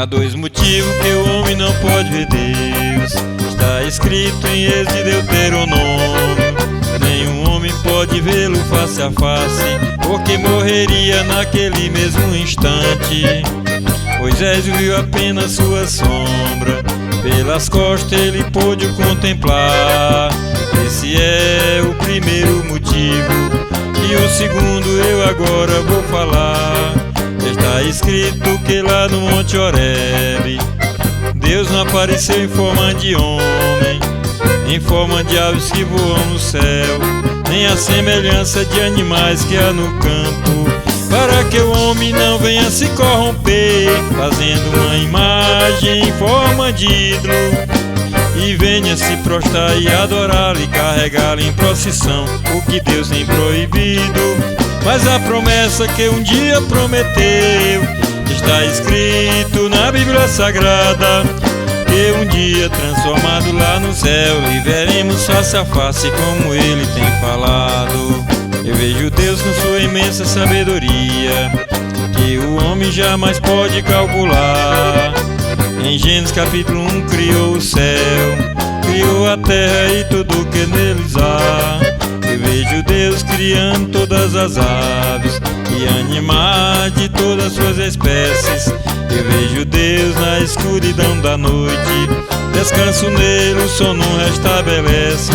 Há dois motivos que o homem não pode ver Deus. Está escrito em Êxodo e Deuteronômio: nenhum homem pode vê-lo face a face, porque morreria naquele mesmo instante. Moisés viu apenas sua sombra, pelas costas ele pôde o contemplar. Esse é o primeiro motivo, e o segundo eu agora vou falar. Está escrito que lá no Monte Horebe, Deus não apareceu em forma de homem, em forma de aves que voam no céu, nem a semelhança de animais que há no campo, para que o homem não venha se corromper, fazendo uma imagem em forma de ídolo, e venha se prostrar e adorá-lo e carregá-lo em procissão, o que Deus tem proibido. Mas a promessa que um dia prometeu está escrito na Bíblia Sagrada, que um dia transformado lá no céu e veremos face a face como ele tem falado. Eu vejo Deus com sua imensa sabedoria, que o homem jamais pode calcular. Em Gênesis capítulo 1 criou o céu, criou a terra e tudo que neles há. Eu vejo Deus criando todas as aves e animais de todas as suas espécies. Eu vejo Deus na escuridão da noite, descanso nele, o sono restabelece.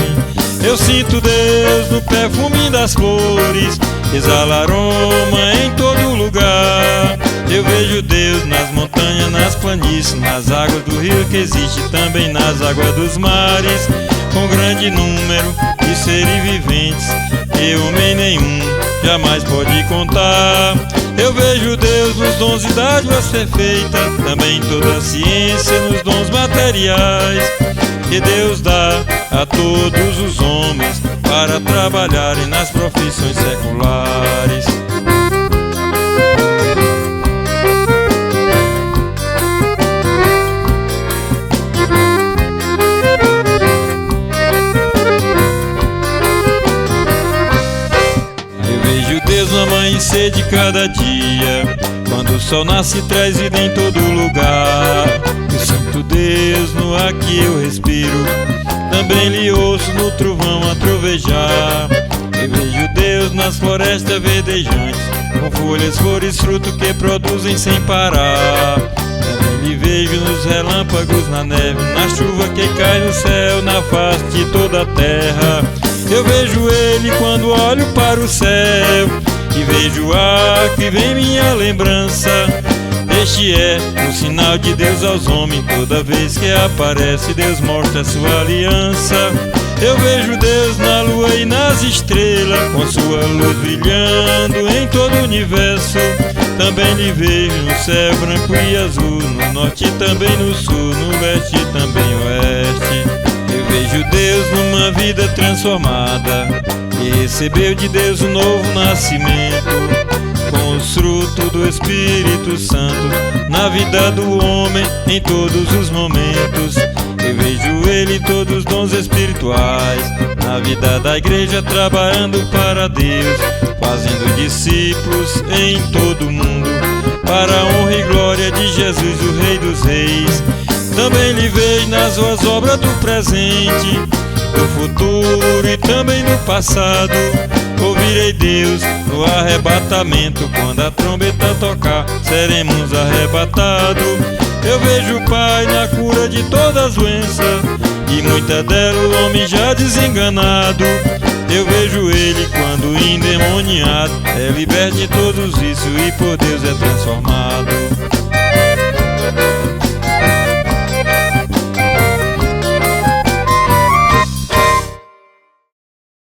Eu sinto Deus no perfume das flores, exala aroma em todo lugar. Eu vejo Deus nas montanhas, nas planícies, nas águas do rio que existe também nas águas dos mares, com grande número de seres viventes, que homem nenhum jamais pode contar. Eu vejo Deus nos dons e dádivas perfeitas, também toda a ciência nos dons materiais, que Deus dá a todos os homens para trabalharem nas profissões seculares. Deus no amanhecer de cada dia, quando o sol nasce traz vida em todo lugar. Eu sinto Deus no ar que eu respiro, também lhe ouço no trovão a trovejar. Eu vejo Deus nas florestas verdejantes, com folhas, flores, frutos que produzem sem parar. Também lhe vejo nos relâmpagos, na neve, na chuva que cai no céu, na face de toda a terra. Eu vejo ele quando olho para o céu e vejo o ar que vem minha lembrança. Este é o sinal de Deus aos homens, toda vez que aparece Deus mostra sua aliança. Eu vejo Deus na lua e nas estrelas, com sua luz brilhando em todo o universo. Também lhe vejo no céu branco e azul, no norte e também no sul, no leste e também oeste. Eu vejo Deus numa vida transformada, que recebeu de Deus um novo nascimento, com os frutos do Espírito Santo na vida do homem em todos os momentos. Eu vejo ele em todos os dons espirituais, na vida da igreja trabalhando para Deus, fazendo discípulos em todo o mundo, para a honra e glória de Jesus, o Rei dos Reis. Também lhe vejo nas suas obras do presente, do futuro e também no passado. Ouvirei Deus no arrebatamento, quando a trombeta tocar, seremos arrebatados. Eu vejo o Pai na cura de todas as doenças, e muita dela o homem já desenganado. Eu vejo ele quando endemoniado, é liberto de todos isso e por Deus é transformado.